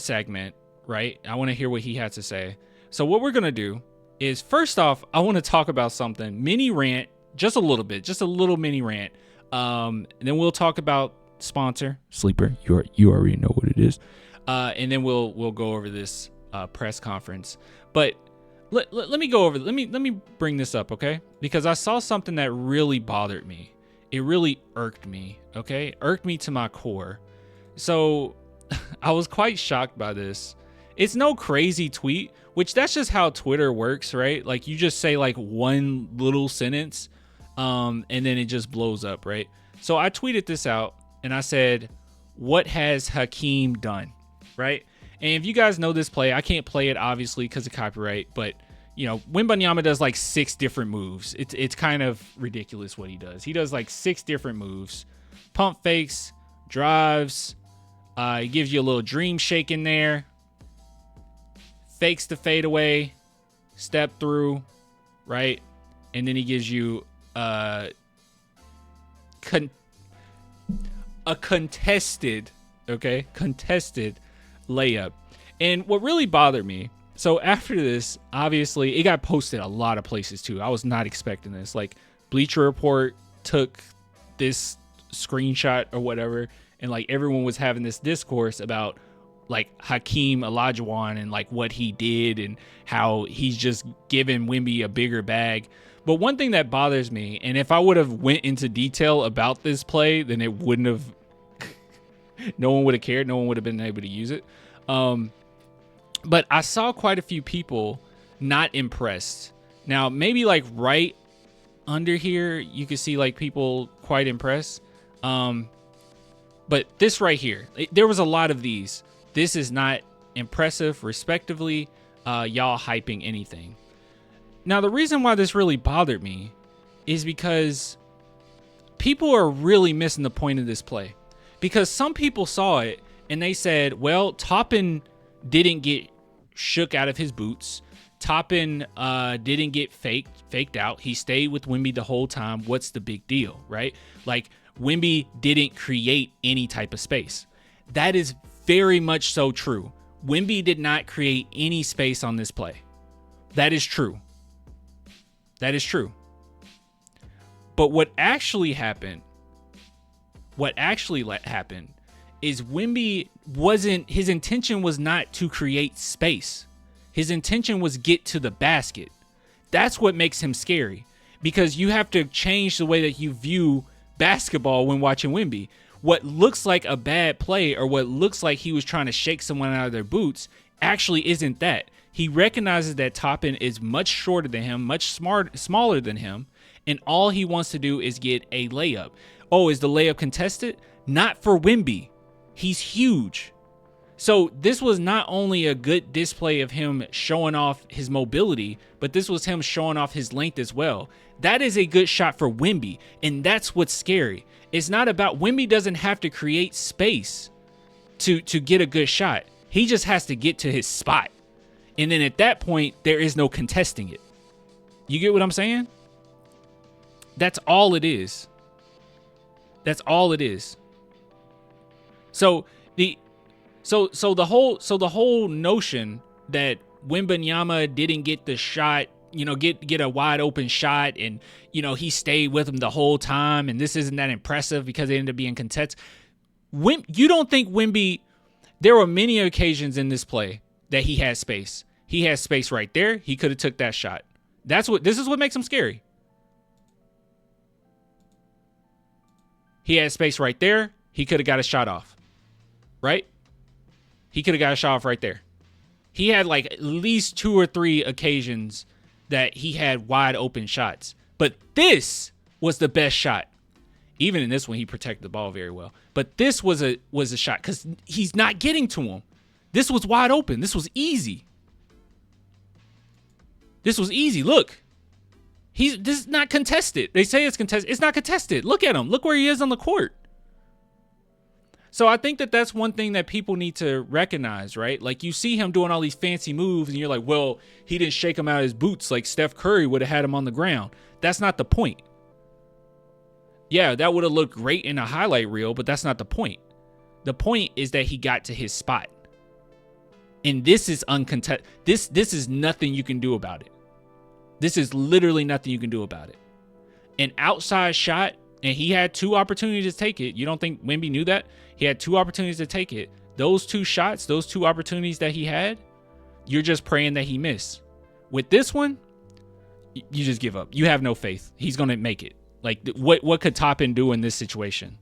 segment, right? I want to hear what he had to say. So what we're going to do is, first off, I want to talk about something, mini rant, just a little bit, just a little mini rant. And then we'll talk about sponsor Sleeper. You already know what it is. And then we'll go over this press conference. But let me go over. Let me bring this up, okay? Because I saw something that really bothered me. It really irked me, okay? Irked me to my core. So I was quite shocked by this. It's no crazy tweet, which that's just how Twitter works, right? Like you just say like one little sentence, and then it just blows up, right? So I tweeted this out and I said, "What has Hakeem done?" Right? And if you guys know this play, I can't play it obviously because of copyright, but you know, Wembanyama does like 6 different moves. It's kind of ridiculous what he does. He does like 6 different moves: pump fakes, drives. He gives you a little dream shake in there. Fakes the fadeaway, step through, right? And then he gives you a contested layup. And what really bothered me, so after this, obviously, it got posted a lot of places too. I was not expecting this. Like Bleacher Report took this screenshot or whatever, and like everyone was having this discourse about like Hakeem Olajuwon and like what he did and how he's just given Wemby a bigger bag. But one thing that bothers me, and if I would have went into detail about this play, then it wouldn't have, no one would have cared. No one would have been able to use it. But I saw quite a few people not impressed. Now, maybe like right under here, you could see like people quite impressed. But this right here, there was a lot of these. This is not impressive, respectively. Y'all hyping anything. Now, the reason why this really bothered me is because people are really missing the point of this play. Because some people saw it and they said, well, Toppin didn't get shook out of his boots. Toppin didn't get faked out. He stayed with Wemby the whole time. What's the big deal, right? Like, Wemby didn't create any type of space. That is very much so true. Wemby did not create any space on this play. That is true. That is true. But what actually happened is Wemby wasn't, his intention was not to create space. His intention was get to the basket. That's what makes him scary, because you have to change the way that you view basketball when watching Wemby. What looks like a bad play, or what looks like he was trying to shake someone out of their boots, actually isn't that. He recognizes that Toppin is much shorter than him, much smaller than him, and all he wants to do is get a layup. Oh, is the layup contested? Not for Wemby. He's huge. So this was not only a good display of him showing off his mobility, but this was him showing off his length as well. That is a good shot for Wemby, and that's what's scary. It's not about, Wemby doesn't have to create space to get a good shot. He just has to get to his spot. And then at that point, there is no contesting it. You get what I'm saying? That's all it is. That's all it is. So the whole notion that Wembanyama didn't get the shot, get a wide open shot, and he stayed with him the whole time, and this isn't that impressive because they ended up being contested. You don't think Wemby? There were many occasions in this play that he had space. He had space right there. He could have took that shot. This is what makes him scary. He had space right there. He could have got a shot off. Right? He could have got a shot off right there. He had like at least 2 or 3 occasions that he had wide open shots. But this was the best shot. Even in this one, he protected the ball very well. But this was a shot because he's not getting to him. This was wide open. This was easy. This was easy. Look. This is not contested. They say it's contested. It's not contested. Look at him. Look where he is on the court. So I think that that's one thing that people need to recognize, right? Like, you see him doing all these fancy moves and you're like, well, he didn't shake him out of his boots like Steph Curry would have had him on the ground. That's not the point. Yeah, that would have looked great in a highlight reel, but that's not the point. The point is that he got to his spot. And this is uncontested. This is nothing you can do about it. This is literally nothing you can do about it. An outside shot, and he had 2 opportunities to take it. You don't think Wemby knew that? He had 2 opportunities to take it. Those 2 shots, those 2 opportunities that he had, you're just praying that he missed. With this one, you just give up. You have no faith. He's going to make it. Like, what could Toppin do in this situation?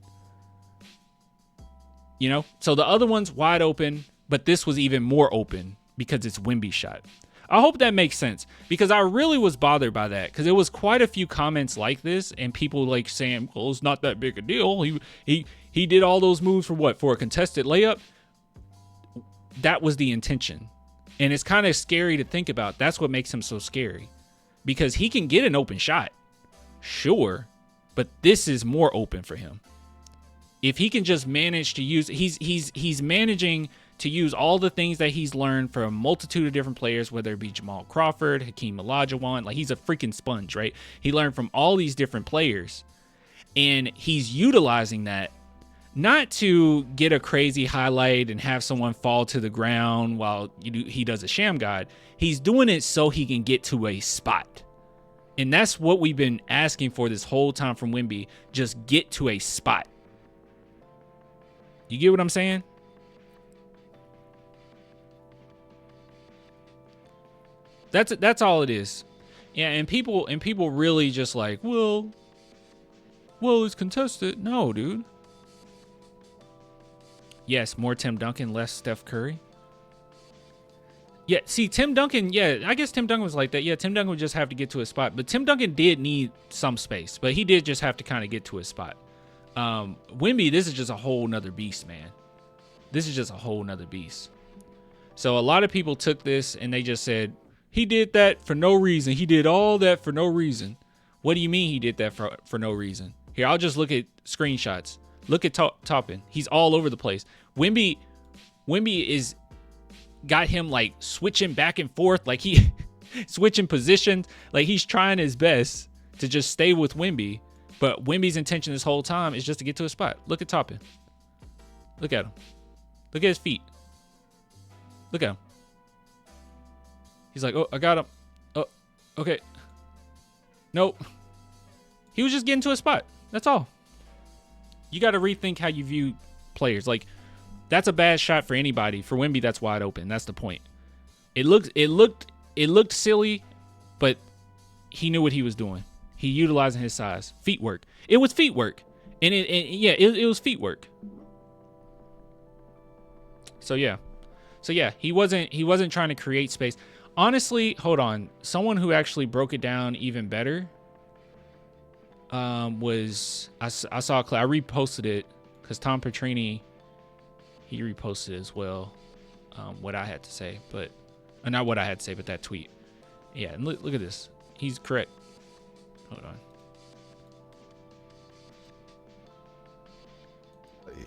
You know? So the other one's wide open, but this was even more open because it's Wemby's shot. I hope that makes sense, because I really was bothered by that, because there was quite a few comments like this and people like saying, well, it's not that big a deal. He did all those moves for what? For a contested layup? That was the intention. And it's kind of scary to think about. That's what makes him so scary, because he can get an open shot. Sure. But this is more open for him. If he can just manage to use, he's managing to use all the things that he's learned from a multitude of different players, whether it be Jamal Crawford, Hakeem Olajuwon. Like, he's a freaking sponge, right? He learned from all these different players, and he's utilizing that not to get a crazy highlight and have someone fall to the ground while he does a sham god. He's doing it so he can get to a spot. And that's what we've been asking for this whole time from Wemby. Just get to a spot. You get what I'm saying? That's all it is. Yeah, and people really just like, well, it's contested. No, dude. Yes, more Tim Duncan, less Steph Curry. Yeah, see, Tim Duncan, yeah, I guess Tim Duncan was like that. Yeah, Tim Duncan would just have to get to a spot. But Tim Duncan did need some space, but he did just have to kind of get to a spot. Wemby, this is just a whole nother beast, man. This is just a whole nother beast. So a lot of people took this and they just said, he did that for no reason. He did all that for no reason. What do you mean he did that for no reason? Here, I'll just look at screenshots. Look at Toppin. He's all over the place. Wemby is got him like switching back and forth, like he switching positions, like he's trying his best to just stay with Wemby. But Wemby's intention this whole time is just to get to a spot. Look at Toppin. Look at him. Look at his feet. Look at him. He's like, oh, I got him. Oh, okay. Nope. He was just getting to a spot. That's all. You got to rethink how you view players. Like, that's a bad shot for anybody. For Wemby, that's wide open. That's the point. It looked silly, but he knew what he was doing. He utilizing his size. Feet work. It was feet work. And it was feet work. So yeah, he wasn't trying to create space. Honestly, hold on. Someone who actually broke it down even better was I saw a clip. I reposted it because Tom Petrini, he reposted it as well. What I had to say, but not what I had to say, but that tweet. Yeah, and look at this. He's correct. Hold on.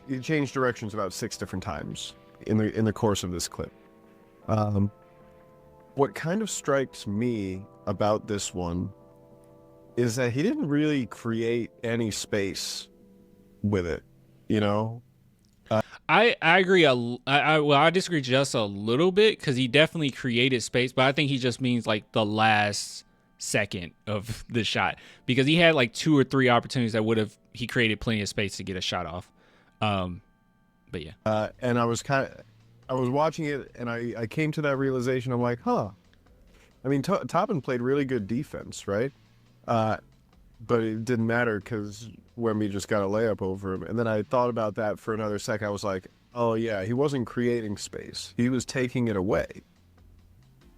You changed directions about 6 different times in the course of this clip. What kind of strikes me about this one is that he didn't really create any space with it, you know? I agree. I disagree just a little bit, because he definitely created space, but I think he just means like the last second of the shot, because he had like 2 or 3 opportunities that he created plenty of space to get a shot off. But yeah. And I was watching it, and I came to that realization. I'm like, huh. I mean, Toppin played really good defense, right? But it didn't matter because Wemby just got a layup over him. And then I thought about that for another second. I was like, oh yeah, he wasn't creating space. He was taking it away,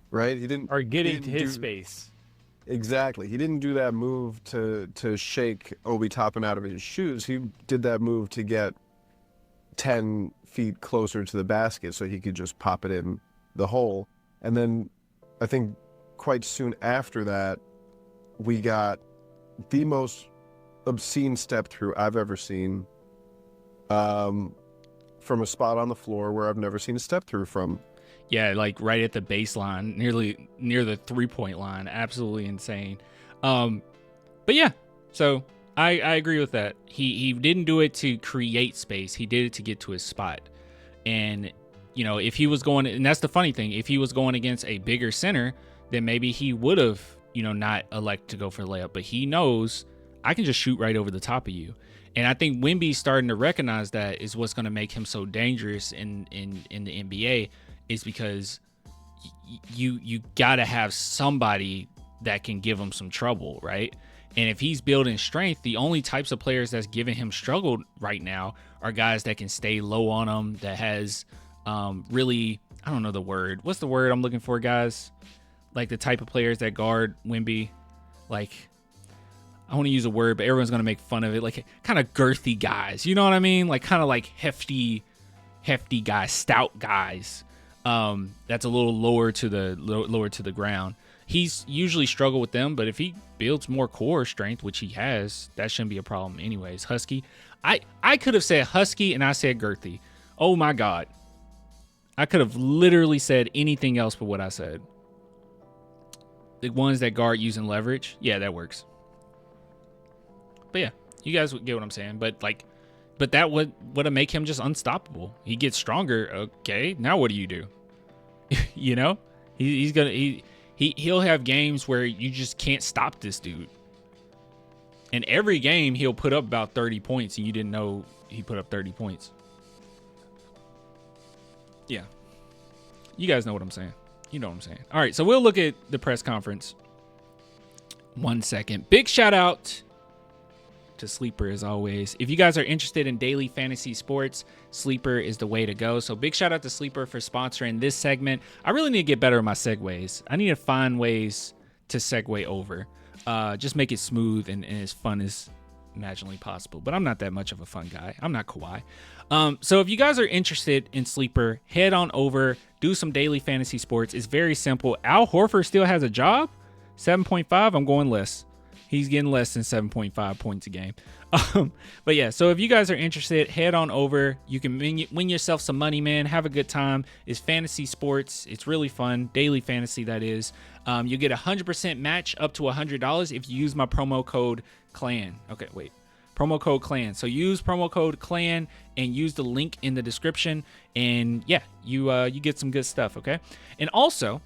right? Or getting to his space. Exactly. He didn't do that move to shake Obi Toppin out of his shoes. He did that move to get 10 feet closer to the basket so he could just pop it in the hole. And then I think quite soon after that, we got the most obscene step through I've ever seen, from a spot on the floor where I've never seen a step through from. Yeah, like right at the baseline, nearly near the 3-point line. Absolutely insane. But yeah, so I agree with that. He didn't do it to create space. He did it to get to his spot. And if he was going, and that's the funny thing, if he was going against a bigger center, then maybe he would have, not elect to go for the layup. But he knows I can just shoot right over the top of you. And I think Wemby's starting to recognize that is what's going to make him so dangerous in the NBA, is because you got to have somebody that can give him some trouble, right? And if he's building strength, the only types of players that's giving him struggle right now are guys that can stay low on him, that has really, I don't know the word. What's the word I'm looking for, guys? Like the type of players that guard Wemby. Like, I want to use a word, but everyone's going to make fun of it. Like kind of girthy guys. You know what I mean? Like kind of like hefty guys, stout guys. That's a little lower to the ground. He's usually struggled with them, but if he builds more core strength, which he has, that shouldn't be a problem anyways. Husky. I could have said husky and I said girthy. Oh my God. I could have literally said anything else but what I said. The ones that guard using leverage. Yeah, that works. But yeah, you guys get what I'm saying. But that would make him just unstoppable. He gets stronger. Okay, now what do you do? He'll have games where you just can't stop this dude. And every game he'll put up about 30 points, and you didn't know he put up 30 points. Yeah. You guys know what I'm saying. You know what I'm saying. All right, so we'll look at the press conference. 1 second. Big shout out to Sleeper as always. If you guys are interested in daily fantasy sports, Sleeper is the way to go. So big shout out to Sleeper for sponsoring this segment. I really need to get better at my segues. I need to find ways to segue over. Just make it smooth and as fun as imaginably possible. But I'm not that much of a fun guy. I'm not Kawhi. So if you guys are interested in Sleeper, head on over, do some daily fantasy sports. It's very simple. Al Horford still has a job. 7.5. I'm going less. He's getting less than 7.5 points a game. But yeah, so if you guys are interested, head on over. You can win yourself some money, man. Have a good time. It's fantasy sports. It's really fun. Daily fantasy, that is. You get 100% match up to $100 if you use my promo code CLAN. Okay, wait. Promo code CLAN. So use promo code CLAN and use the link in the description. And yeah, you get some good stuff, okay? And also,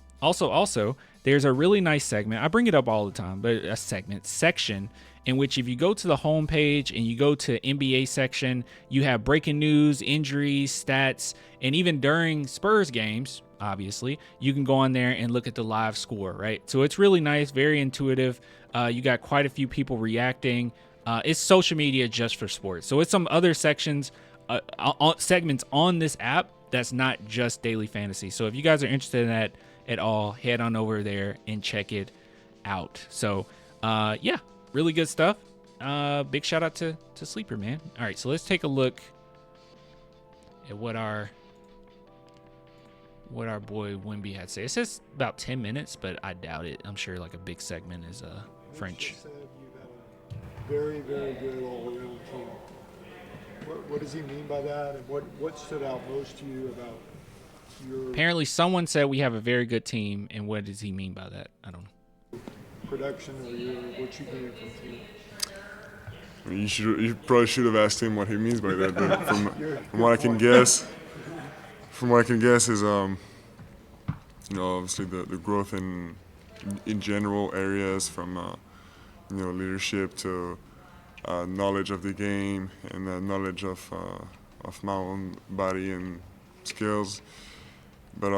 there's a really nice segment. I bring it up all the time, but a section in which if you go to the homepage and you go to NBA section, you have breaking news, injuries, stats, and even during Spurs games, obviously, you can go on there and look at the live score, right? So it's really nice, very intuitive. You got quite a few people reacting. It's social media just for sports. So it's some other sections, segments on this app that's not just daily fantasy. So if you guys are interested in that at all, head on over there and check it out. So yeah, really good stuff. Big shout out to Sleeper, man. All right, so let's take a look at what our boy Wemby had to say. It says about 10 minutes, but I doubt it. I'm sure like a big segment is French. Said you got a very, very good all-around team. What does he mean by that, and what stood out most to you about your Apparently, someone said we have a very good team, and what does he mean by that? I don't know. production or what you gained from team? You probably should have asked him what he means by that. But from what I can guess, is obviously the growth in general areas from leadership to knowledge of the game and knowledge of my own body and skills. But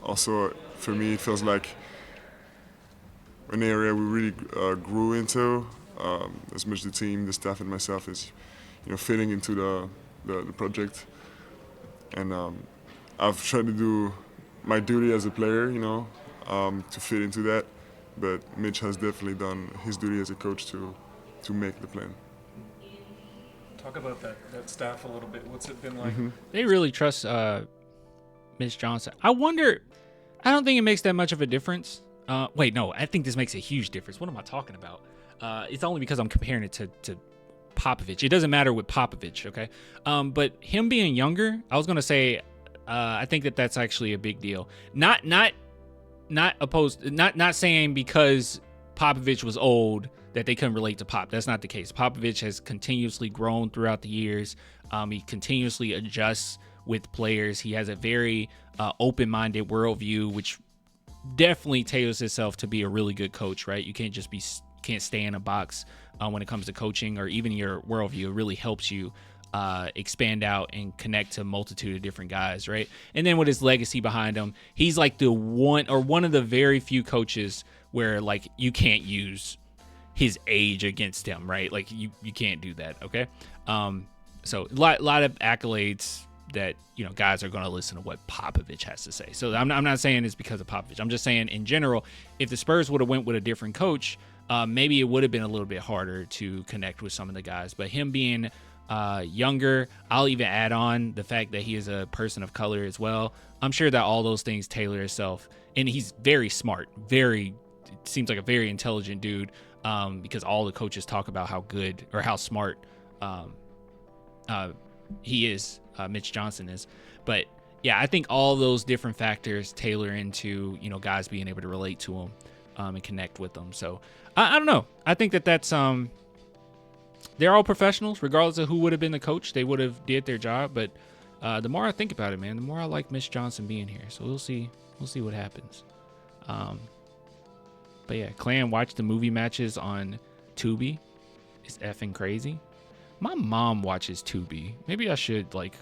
also for me, it feels like an area we really grew into. As much the team, the staff, and myself is, fitting into the project. And I've tried to do my duty as a player, to fit into that. But Mitch has definitely done his duty as a coach to make the plan. Talk about that staff a little bit. What's it been like? Mm-hmm. They really trust Mitch Johnson. I don't think it makes that much of a difference. Wait, no, I think this makes a huge difference. What am I talking about? It's only because I'm comparing it to Popovich. It doesn't matter with Popovich, okay? But him being younger, I was going to say, I think that's actually a big deal. Not saying because Popovich was old that they couldn't relate to Pop. That's not the case. Popovich has continuously grown throughout the years. He continuously adjusts with players. He has a very open-minded worldview, which definitely tailors itself to be a really good coach, right? You can't stay in a box when it comes to coaching or even your worldview. It really helps you expand out and connect to a multitude of different guys, right? And then with his legacy behind him, he's like one of the very few coaches where like you can't use his age against him, right? Like you can't do that, okay? So a lot of accolades that, you know, guys are going to listen to what Popovich has to say. So I'm not saying it's because of Popovich. I'm just saying in general, if the Spurs would have went with a different coach, maybe it would have been a little bit harder to connect with some of the guys. But him being younger, I'll even add on the fact that he is a person of color as well. I'm sure that all those things tailor itself. And he's very smart, seems like a very intelligent dude, because all the coaches talk about how good or how smart he is, Mitch Johnson is. But yeah, I think all those different factors tailor into, you know, guys being able to relate to him and connect with them. So I don't know. I think that's they're all professionals, regardless of who would have been the coach. They would have did their job. But the more I think about it, man, the more I like Mitch Johnson being here. So we'll see what happens. But yeah, Clan watched the movie matches on Tubi. It's effing crazy. My mom watches Tubi. Maybe I should like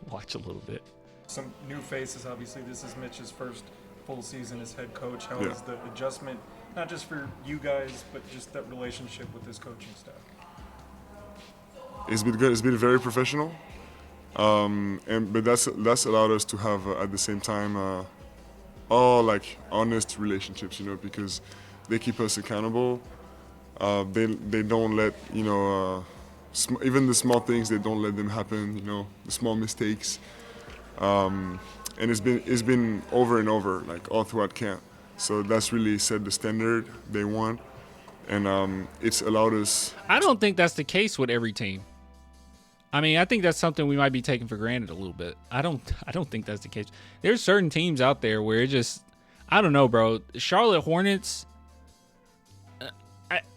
watch a little bit. Some new faces, obviously. This is Mitch's first full season as head coach. How is the adjustment, not just for you guys, but just that relationship with this coaching staff? It's been good. It's been very professional, but that's allowed us to have at the same time all like honest relationships, you know, because they keep us accountable. They don't let, you know, even the small things, they don't let them happen, you know, the small mistakes. And it's been over and over, like all throughout camp. So that's really set the standard they want, and it's allowed us. I don't think that's the case with every team. I mean, I think that's something we might be taking for granted a little bit. I don't think that's the case. There's certain teams out there where it just, I don't know, bro. Charlotte Hornets,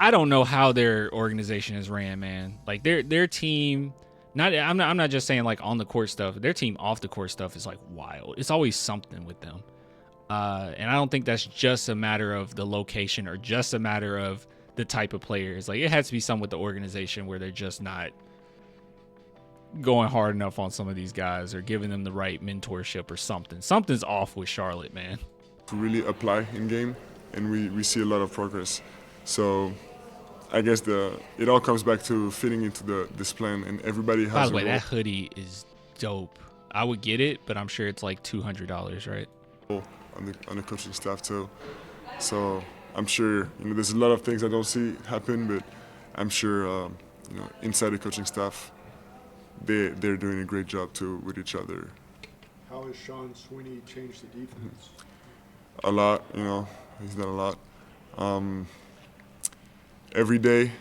I don't know how their organization is ran, man. Like their team, I'm not just saying like on the court stuff. Their team off the court stuff is like wild. It's always something with them. And I don't think that's just a matter of the location or just a matter of the type of players. Like it has to be something with the organization where they're just not going hard enough on some of these guys or giving them the right mentorship or something. Something's off with Charlotte, man. To really apply in game, and we see a lot of progress. So I guess it all comes back to fitting into this plan, and everybody has. By the way, a role. that hoodie is dope. I would get it, but I'm sure it's like $200, right? On the coaching staff too. So I'm sure, you know, there's a lot of things I don't see happen, but I'm sure you know, inside the coaching staff, they're doing a great job too with each other. How has Sean Sweeney changed the defense? A lot, you know, he's done a lot. Every day,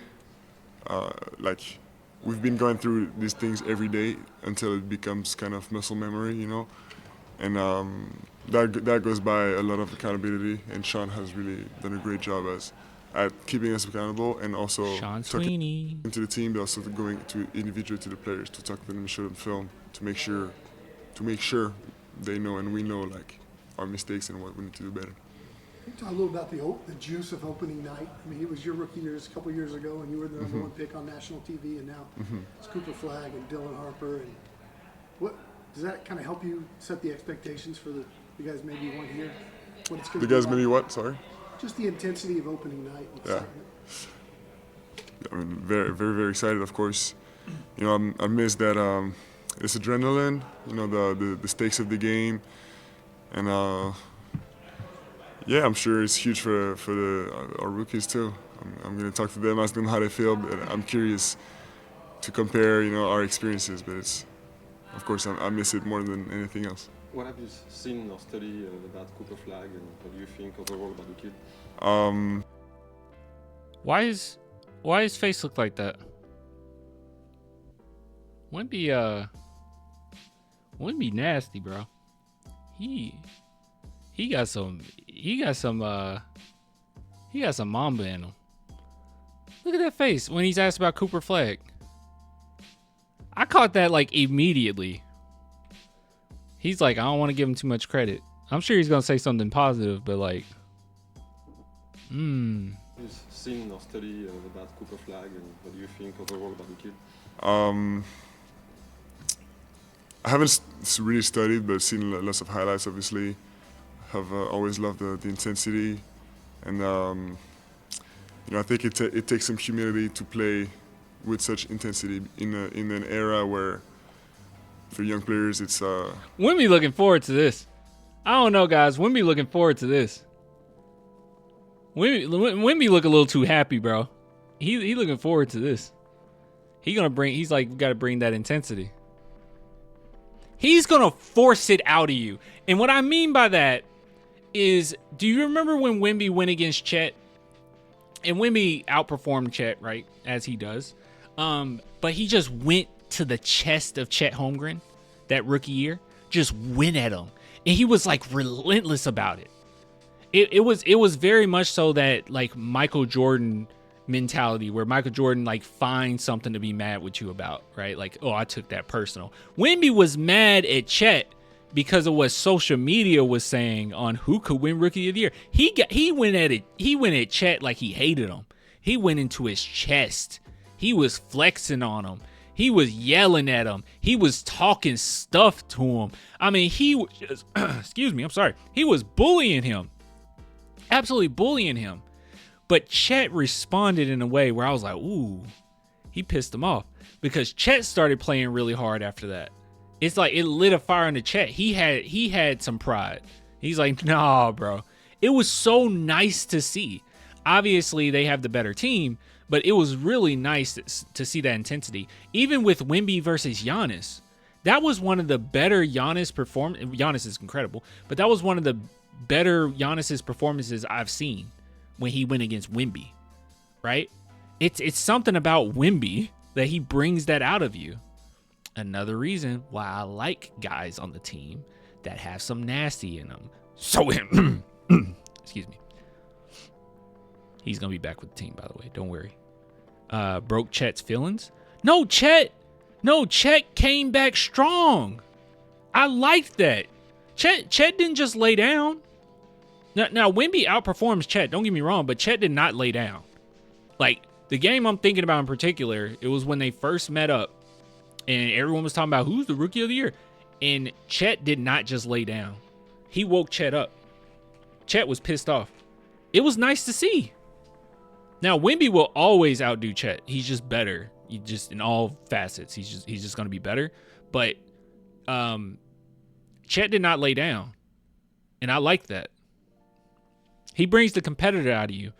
like we've been going through these things every day until it becomes kind of muscle memory, you know, and that goes by a lot of accountability. And Sean has really done a great job at keeping us accountable, and also Sean talking Sweeney to the team, but also going to individually to the players to talk to them and show them film to make sure they know and we know like our mistakes and what we need to do better. Can you talk a little about the juice of opening night? I mean, it was your rookie years a couple years ago, and you were the number one pick on national TV, and now it's Cooper Flagg and Dylan Harper. And what does that kind of help you set the expectations for the guys maybe one here? What it's The guys maybe what? Sorry. Just the intensity of opening night. And Yeah. I mean, very, very, very excited, of course. You know, I miss that this adrenaline. You know, the stakes of the game, and yeah, I'm sure it's huge for our rookies too. I'm going to talk to them, ask them how they feel. But I'm curious to compare, you know, our experiences. But it's, of course, I miss it more than anything else. What have you seen or studied about Cooper Flagg, and what do you think overall about the kid? Why his face look like that? Wembby nasty, bro. He got some Mamba in him. Look at that face when he's asked about Cooper Flagg. I caught that like immediately He's like, I don't want to give him too much credit. I'm sure he's gonna say something positive, but like, You've seen or studied that Cooper flag, and what do you think overall about the kid? I haven't really studied, but seen lots of highlights. Obviously, have always loved the intensity, and I think it takes some humility to play with such intensity in an era where, for young players, it's Wemby looking forward to this. I don't know, guys. Wemby looking forward to this. Wemby look a little too happy, bro. He looking forward to this. He's like, got to bring that intensity. He's gonna force it out of you. And what I mean by that is, do you remember when Wemby went against Chet? And Wemby outperformed Chet, right, as he does. But he just went to the chest of Chet Holmgren that rookie year, just went at him, and he was like relentless about it. It was very much so that like Michael Jordan mentality, where Michael Jordan like finds something to be mad with you about, right? Like, oh, I took that personal. Wemby was mad at Chet because of what social media was saying on who could win Rookie of the Year. He went at it. He went at Chet like he hated him. He went into his chest. He was flexing on him. He was yelling at him. He was talking stuff to him. I mean, he was just, excuse me, I'm sorry. He was bullying him. Absolutely bullying him. But Chet responded in a way where I was like, ooh, he pissed him off, because Chet started playing really hard after that. It's like it lit a fire into Chet. He had some pride. He's like, nah, bro. It was so nice to see. Obviously, they have the better team, but it was really nice to see that intensity. Even with Wemby versus Giannis, that was one of the better Giannis performances. Giannis is incredible, but that was one of the better Giannis's performances I've seen when he went against Wemby, right? It's something about Wemby that he brings that out of you. Another reason why I like guys on the team that have some nasty in them. So, excuse me. He's going to be back with the team, by the way. Don't worry. Broke Chet's feelings? No, Chet came back strong. I liked that. Chet didn't just lay down. Now, Wemby outperforms Chet, don't get me wrong, but Chet did not lay down. Like, the game I'm thinking about in particular, it was when they first met up, and everyone was talking about who's the Rookie of the Year. And Chet did not just lay down. He woke Chet up. Chet was pissed off. It was nice to see. Now, Wemby will always outdo Chet. He's just better. He just, in all facets, he's just going to be better. But Chet did not lay down. And I like that. He brings the competitor out of you.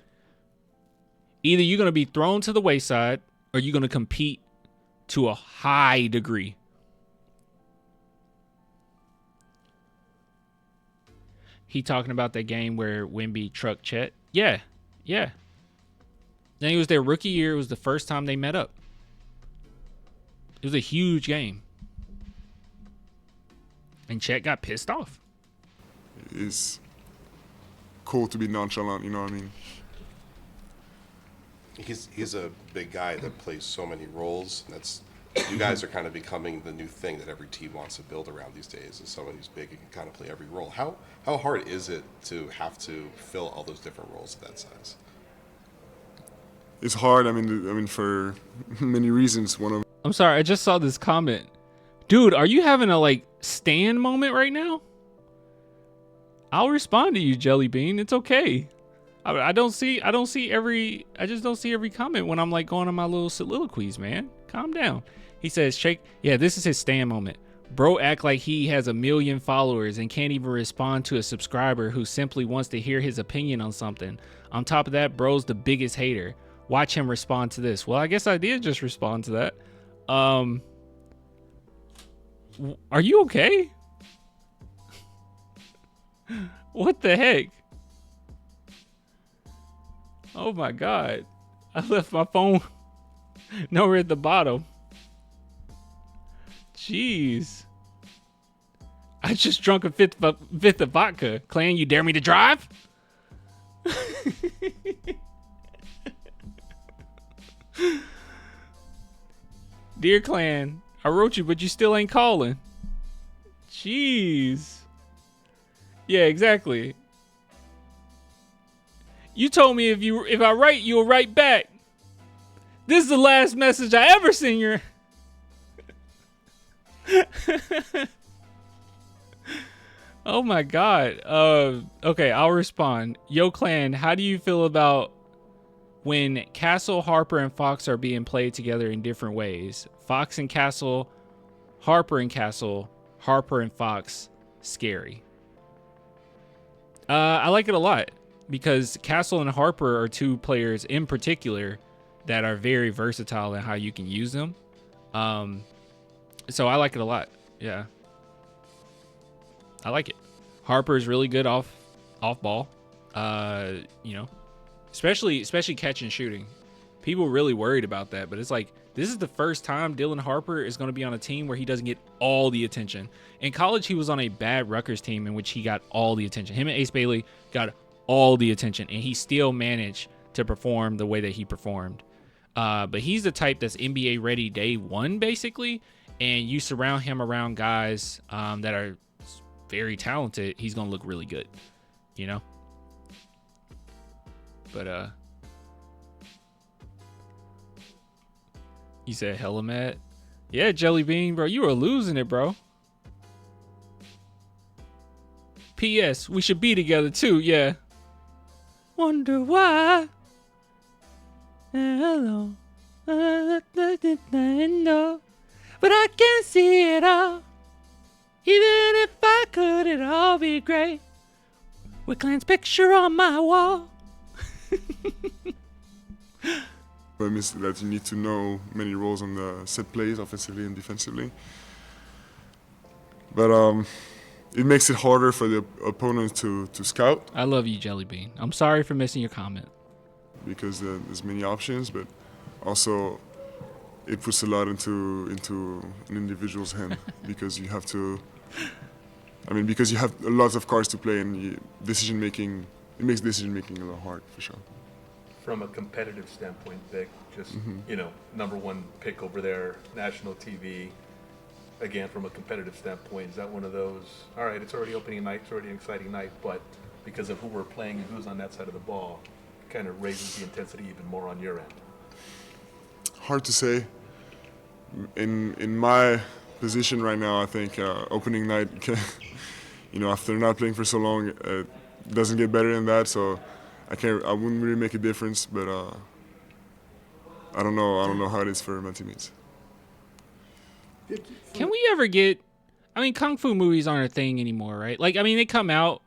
Either you're going to be thrown to the wayside or you're going to compete to a high degree. He talking about that game where Wemby trucked Chet? Yeah. Then it was their rookie year. It was the first time they met up. It was a huge game. And Chet got pissed off. It's cool to be nonchalant, you know what I mean? He's a big guy that plays so many roles. You guys are kind of becoming the new thing that every team wants to build around these days, is someone who's big and can kind of play every role. How hard is it to have to fill all those different roles at that size? It's hard. I mean, for many reasons. I'm sorry, I just saw this comment. Dude, are you having a stand moment right now? I'll respond to you, Jelly Bean. It's okay. I just don't see every comment when I'm going on my little soliloquies, man. Calm down. He says, shake. Yeah, this is his stand moment. Bro act like he has 1 million followers and can't even respond to a subscriber who simply wants to hear his opinion on something. On top of that, bro's the biggest hater. Watch him respond to this. Well, I guess I did just respond to that. Are you okay? What the heck? Oh my God. I left my phone nowhere at the bottom. Jeez. I just drunk a fifth of vodka. Clan, you dare me to drive? Dear Clan, I wrote you, but you still ain't calling. Jeez. Yeah, exactly. You told me if I write, you'll write back. This is the last message I ever seen you. Oh my God. Okay, I'll respond. Yo, Clan, how do you feel about when Castle, Harper, and Fox are being played together in different ways? Fox and Castle, Harper and Castle, Harper and Fox, scary. I like it a lot because Castle and Harper are two players in particular that are very versatile in how you can use them. So I like it a lot. Yeah. I like it. Harper is really good off ball. You know, especially catch and shooting. People really worried about that, but it's like this is the first time Dylan Harper is going to be on a team where he doesn't get all the attention. In college, he was on a bad Rutgers team in which he got all the attention. Him and Ace Bailey got all the attention, and he still managed to perform the way that he performed. But he's the type that's NBA ready day one, basically, and you surround him around guys that are very talented, he's going to look really good, you know? But, you said hella mad? Yeah, Jelly Bean, bro, you were losing it, bro. P.S. We should be together, too, yeah. Wonder why. Hello. But I can see it all. Even if I could, it'd all be great. With Clan's picture on my wall. But it means that you need to know many roles on the set plays, offensively and defensively. But it makes it harder for the opponent to scout. I love you, Jelly Bean. I'm sorry for missing your comment. Because there's many options, but also it puts a lot into an individual's hand because you have to. I mean, because you have lots of cards to play, and it makes decision making a little hard for sure. From a competitive standpoint, Vic, just number one pick over there, national TV. Again, from a competitive standpoint, is that one of those? All right, it's already opening night, it's already an exciting night, but because of who we're playing and who's on that side of the ball, it kind of raises the intensity even more on your end. Hard to say. In my position right now, I think opening night, after not playing for so long, it doesn't get better than that. So I wouldn't really make a difference, but I don't know how it is for my teammates. Can we ever get? I mean, kung fu movies aren't a thing anymore, right? Like, I mean, they come out,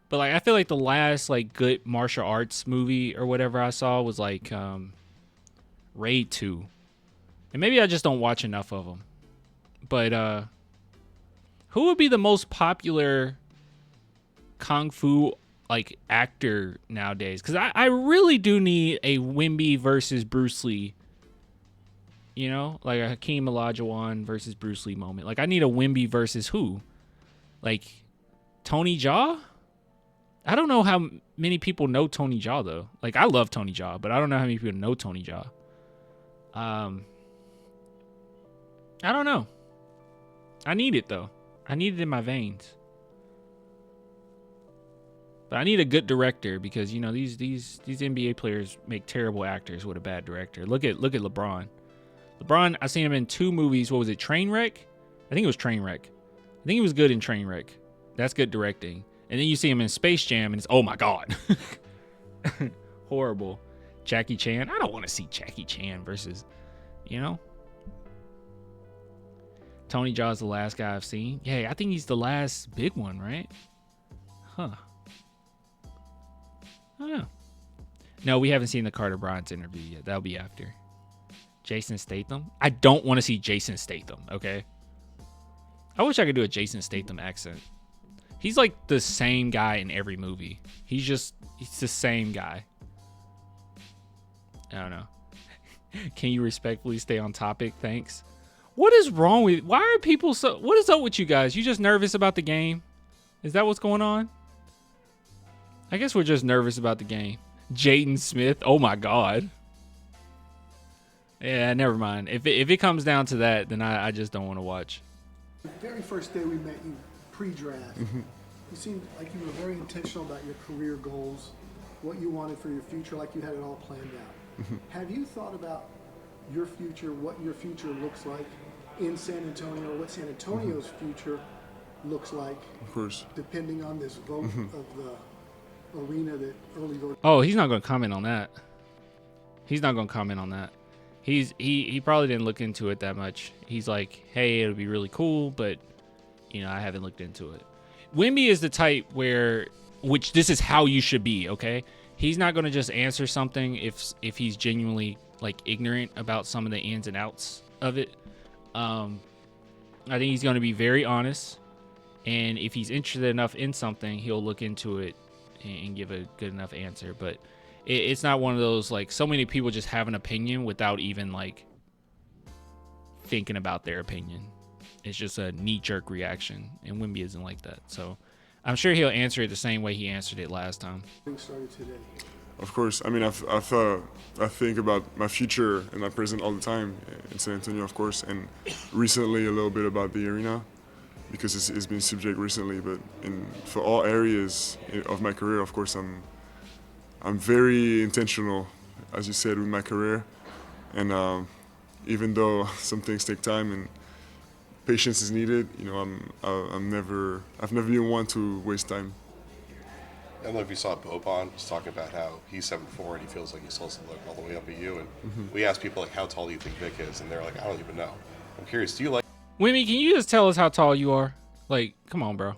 but like, I feel like the last like good martial arts movie or whatever I saw was like Raid 2. And maybe I just don't watch enough of them. But who would be the most popular kung fu like actor nowadays? Because I really do need a Wemby versus Bruce Lee. You know, like a Hakeem Olajuwon versus Bruce Lee moment. Like, I need a Wemby versus who? Like Tony Jaa? I don't know how many people know Tony Jaa though. Like, I love Tony Jaa, but I don't know how many people know Tony Jaa. I don't know. I need it though. I need it in my veins. But I need a good director because these NBA players make terrible actors with a bad director. Look at LeBron. LeBron, I seen him in 2 movies. What was it? Trainwreck? I think it was Trainwreck. I think he was good in Trainwreck. That's good directing. And then you see him in Space Jam, and it's oh my god, horrible. Jackie Chan. I don't want to see Jackie Chan versus, Tony Jaa's the last guy I've seen. Yeah, I think he's the last big one, right? Huh. I don't know. No, we haven't seen the Carter Bryant interview yet. That'll be after. Jason Statham? I don't want to see Jason Statham, okay? I wish I could do a Jason Statham accent. He's like the same guy in every movie. He's the same guy. I don't know. Can you respectfully stay on topic? Thanks. What is wrong with... Why are people so... What is up with you guys? You just nervous about the game? Is that what's going on? I guess we're just nervous about the game. Jaden Smith. Oh my god. Yeah, never mind. If it comes down to that, then I just don't want to watch. The very first day we met, you pre-draft, you seemed like you were very intentional about your career goals, what you wanted for your future, like you had it all planned out. Have you thought about your future, what your future looks like in San Antonio, what San Antonio's future looks like, Of course. depending on this vote of the arena that early vote? Oh, he's not going to comment on that. He's not going to comment on that. He probably didn't look into it that much. He's like, hey, it would be really cool, but I haven't looked into it. Wemby is the type which this is how you should be, okay? He's not going to just answer something if he's genuinely like ignorant about some of the ins and outs of it. I think he's going to be very honest, and if he's interested enough in something, he'll look into it and give a good enough answer. But it's not one of those, like, so many people just have an opinion without even like thinking about their opinion. It's just a knee-jerk reaction, and Wemby isn't like that. So I'm sure he'll answer it the same way he answered it last time. Started today. Of course. I mean, I think about my future and my present all the time in San Antonio, of course, and recently a little bit about the arena because it's been subject recently. But for all areas of my career, of course, I'm very intentional, as you said, with my career. And even though some things take time and patience is needed, I've never been one to waste time. I don't know if you saw Boban was talking about how he's 7'4" and he feels like he still has to look all the way up at you. And we asked people, like, how tall do you think Vic is? And they're like, I don't even know. I'm curious, do you like Wemby, can you just tell us how tall you are? Like, come on, bro.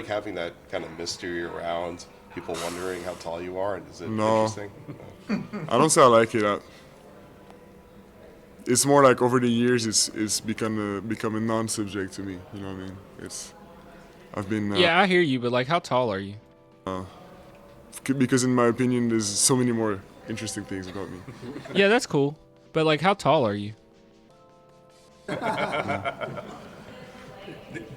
having that kind of mystery around people wondering how tall you are? And is it No. interesting? I don't say I like it. It's more like over the years, it's become a non-subject to me. You know what I mean? Yeah, I hear you, but like, how tall are you? Because in my opinion, there's so many more interesting things about me. Yeah, that's cool. But like, how tall are you?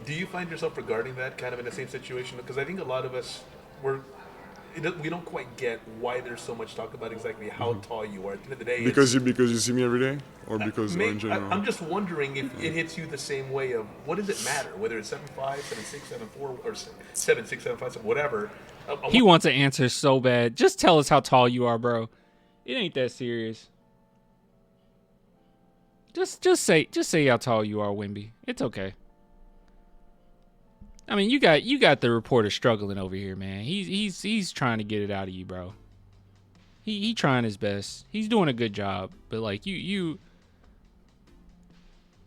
Do you find yourself regarding that kind of in the same situation? Because I think a lot of us, we don't quite get why there's so much talk about exactly how tall you are. At the end of the day, Because you see me every day, or because or in general. I'm just wondering if it hits you the same way of what does it matter whether it's 7'5", 7'6", 7'4", or 7'6", 7'5", whatever. He wants an answer so bad. Just tell us how tall you are, bro. It ain't that serious. Just say how tall you are, Wemby. It's okay. I mean, you got the reporter struggling over here, man. He's trying to get it out of you, bro. He trying his best. He's doing a good job. But like you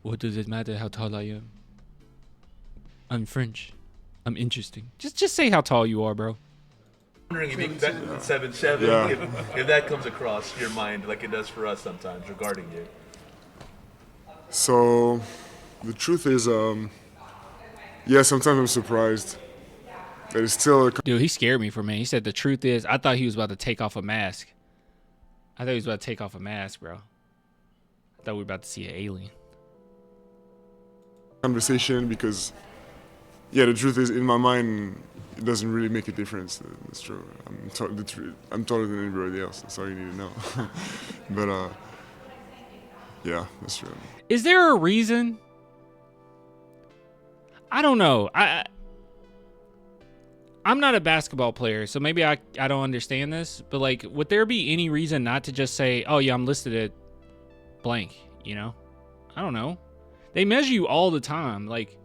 what does it matter how tall I am? I'm French. I'm interesting. Just say how tall you are, bro. I'm wondering if that 7'7", Yeah. if that comes across your mind like it does for us sometimes regarding you. So, the truth is, yeah, sometimes I'm surprised that it's still. Dude, he scared me for a minute. He said the truth is, I thought he was about to take off a mask. I thought he was about to take off a mask, bro. I thought we were about to see an alien. Conversation because, yeah, the truth is, in my mind, it doesn't really make a difference. That's true. I'm taller than anybody else. That's all you need to know. But, yeah, that's true. Is there a reason? I don't know. I'm not a basketball player, so maybe I don't understand this. But like, would there be any reason not to just say, "Oh yeah, I'm listed at blank"? I don't know. They measure you all the time. Like,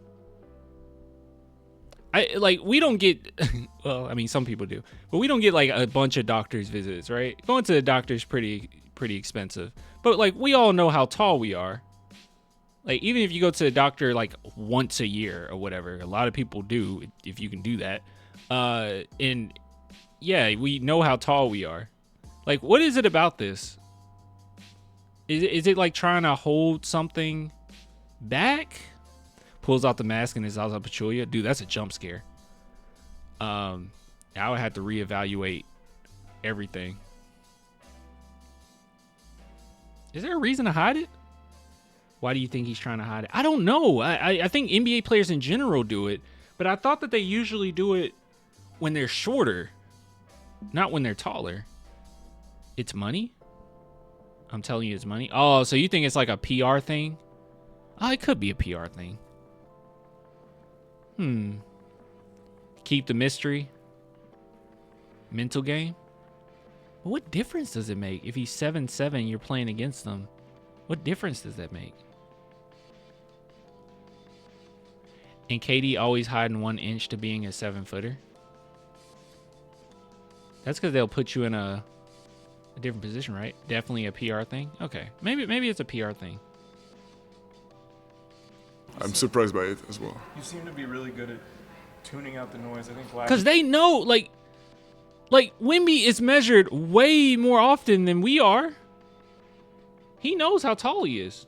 we don't get. Well, I mean, some people do, but we don't get like a bunch of doctor's visits, right? Going to the doctor's pretty expensive. But like, we all know how tall we are. Like, even if you go to the doctor like once a year or whatever, a lot of people do, if you can do that. And yeah, we know how tall we are. Like, what is it about this? Is it like trying to hold something back? Pulls out the mask and is Zaza Pachulia. Dude, that's a jump scare. I would have to reevaluate everything. Is there a reason to hide it? Why do you think he's trying to hide it? I don't know. I think NBA players in general do it, but I thought that they usually do it when they're shorter, not when they're taller. It's money? I'm telling you, it's money. Oh, so you think it's like a PR thing? Oh, it could be a PR thing. Keep the mystery. Mental game. But what difference does it make if he's 7'7", you're playing against them? What difference does that make? And KD always hiding 1 inch to being a 7-footer. That's because they'll put you in a different position, right? Definitely a PR thing. Okay, maybe it's a PR thing. I'm surprised by it as well. You seem to be really good at tuning out the noise. I think last Because they know, like Wemby is measured way more often than we are. He knows how tall he is.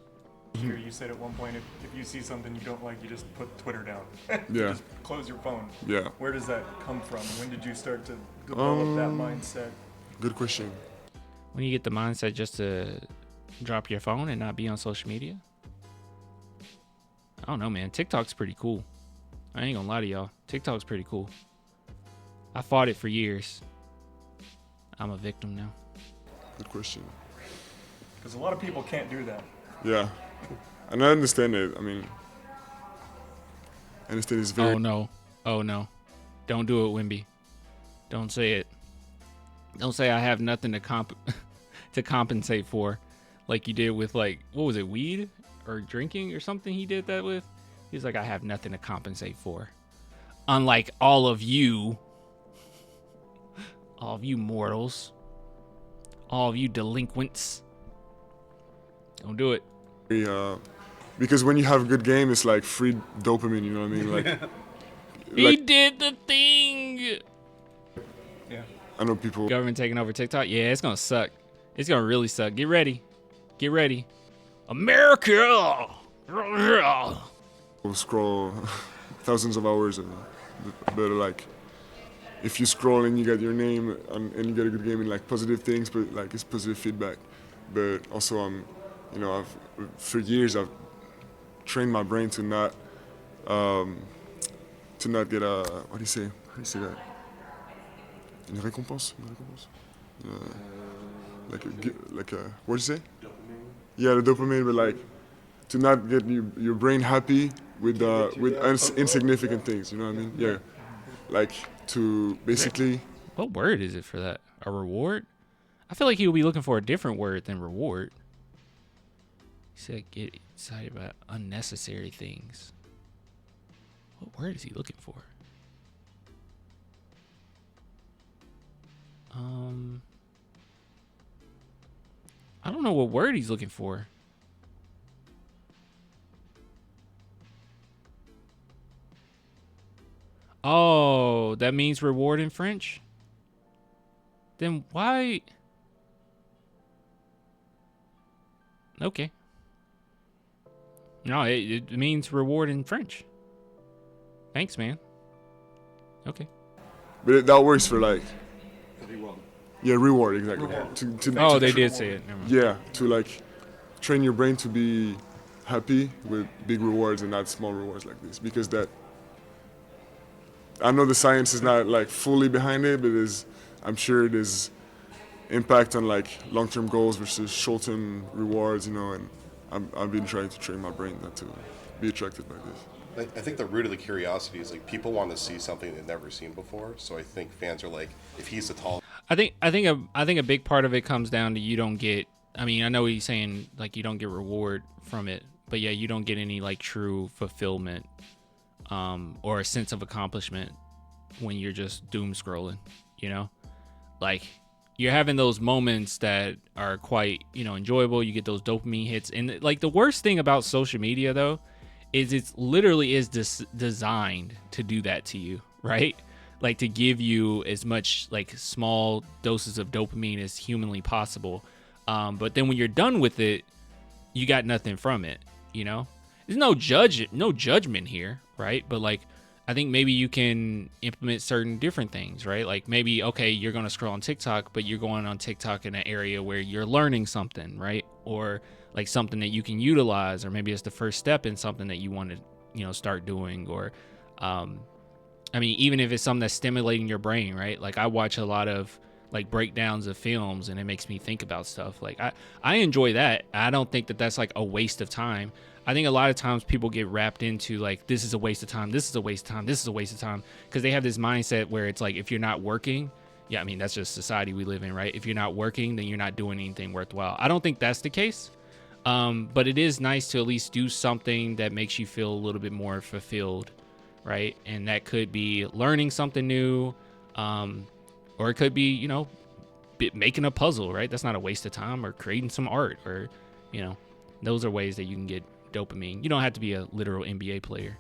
year you said at one point if you see something you don't like, you just put Twitter down. Yeah. Just close your phone. Yeah. Where does that come from? When did you start to develop that mindset? Good question. When you get the mindset just to drop your phone and not be on social media? I don't know, man. TikTok's pretty cool. I ain't gonna lie to y'all. TikTok's pretty cool. I fought it for years. I'm a victim now. Good question. Because a lot of people can't do that. Yeah. And I understand it. I mean, I understand it's very... Oh, no. Oh, no. Don't do it, Wemby. Don't say it. Don't say I have nothing to compensate for, like you did with, like, what was it, weed or drinking or something he did that with? He's like, I have nothing to compensate for. Unlike all of you mortals, all of you delinquents. Don't do it. Because when you have a good game, it's like free dopamine, you know what I mean? Like, He did the thing. Yeah. I know people... Government taking over TikTok? Yeah, it's going to suck. It's going to really suck. Get ready. Get ready. America! Will scroll thousands of hours, but like, if you scroll and you get your name and you get a good game and like positive things, but like it's positive feedback. But also for years I've trained my brain to not get a, what do you say? How do you say that? Une récompense? Like a, what do you say? Dopamine. Yeah, the dopamine, but like to not get your brain happy with insignificant things. You know what I mean? Yeah, like to basically. What word is it for that? A reward? I feel like he would be looking for a different word than reward. He said get excited about unnecessary things. What word is he looking for? I don't know what word he's looking for. Oh, that means reward in French? Then why? Okay. No, it means reward in French. Thanks, man. Okay. But that works for like. Reward. Yeah, reward, exactly. They did say it. Never mind. Yeah, to like train your brain to be happy with big rewards and not small rewards like this, because that. I know the science is not like fully behind it, but I'm sure there's impact on like long-term goals versus short-term rewards, and I've been trying to train my brain not to be attracted by this. I think the root of the curiosity is like people want to see something they've never seen before. So I think fans are like, if he's the tall. I think a big part of it comes down to you don't get. I mean, I know he's saying like you don't get reward from it, but yeah, you don't get any like true fulfillment, or a sense of accomplishment when you're just doom scrolling. Like you're having those moments that are quite enjoyable. You get those dopamine hits, and like the worst thing about social media though is it's literally is designed to do that to you, right? Like to give you as much like small doses of dopamine as humanly possible. But then when you're done with it, you got nothing from it, There's no judgment here, right? But like, I think maybe you can implement certain different things, right? Like maybe, okay, you're going to scroll on TikTok, but you're going on TikTok in an area where you're learning something, right? Or like something that you can utilize, or maybe it's the first step in something that you want to, start doing. Or, I mean, even if it's something that's stimulating your brain, right? Like I watch a lot of like breakdowns of films and it makes me think about stuff. Like I enjoy that. I don't think that that's like a waste of time. I think a lot of times people get wrapped into like, this is a waste of time, this is a waste of time, this is a waste of time, because they have this mindset where it's like, if you're not working, yeah, I mean, that's just society we live in, right? If you're not working, then you're not doing anything worthwhile. I don't think that's the case, but it is nice to at least do something that makes you feel a little bit more fulfilled, right? And that could be learning something new, or it could be, you know, making a puzzle, right? That's not a waste of time, or creating some art, or, you know, those are ways that you can get dopamine. You don't have to be a literal NBA player.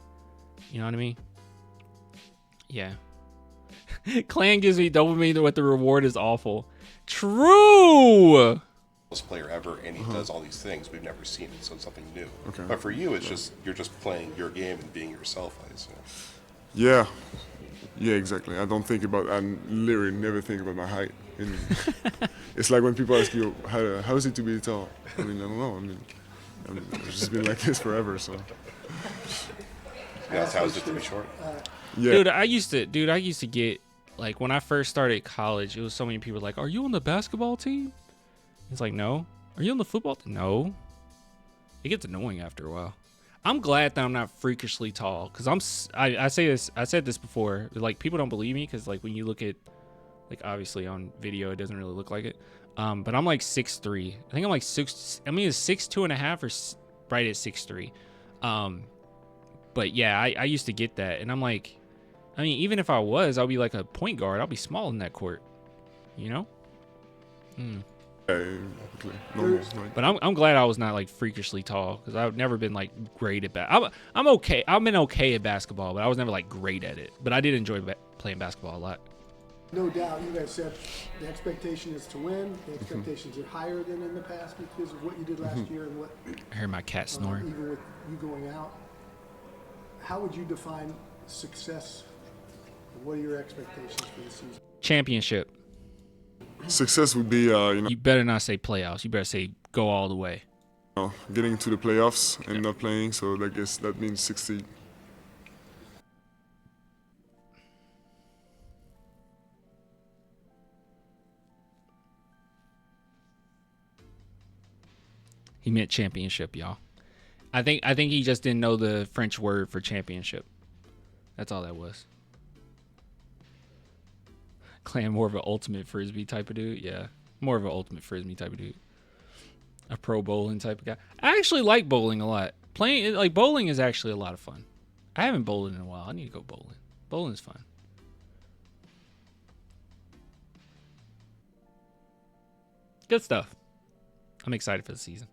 You know what I mean? Yeah. Clan gives me dopamine, but the reward is awful. True. Player ever, and he does all these things we've never seen it, so it's something new. Okay. But for you, it's just you're just playing your game and being yourself, I assume. Yeah, exactly. I don't think about. I literally never think about my height. And it's like when people ask you how is it to be tall. I mean, I don't know. I mean, I've just been like this forever. So Yeah, how is it to be short? yeah. Dude, I used to get, like, when I first started college, it was so many people like, are you on the basketball team? It's like, no. Are you on the football team? No. It gets annoying after a while. I'm glad that I'm not freakishly tall, because I said this before, like, people don't believe me, because, like, when you look at, like, obviously on video, it doesn't really look like it. But I'm like 6'3". I think I'm like 6'2.5" or right at 6'3". But yeah, I used to get that, and I'm like, I mean, even if I was, I'll be like a point guard. I'll be small in that court, you know? Exactly. Almost, right. But I'm glad I was not like freakishly tall, because I've never been like great at I'm okay. I've been okay at basketball, but I was never like great at it. But I did enjoy playing basketball a lot. No doubt, you guys said the expectation is to win. The expectations are higher than in the past because of what you did last year and what. I heard my cat snoring. Even with you going out, how would you define success? What are your expectations for the season? Championship. Success would be, You better not say playoffs. You better say go all the way. getting to the playoffs and not playing. So I guess that means 60. He meant championship, y'all. I think he just didn't know the French word for championship. That's all that was. Clan more of an ultimate frisbee type of dude. Yeah, more of an ultimate frisbee type of dude. A pro bowling type of guy. I actually like bowling a lot. Playing like bowling is actually a lot of fun. I haven't bowled in a while. I need to go bowling. Bowling is fun. Good stuff. I'm excited for the season.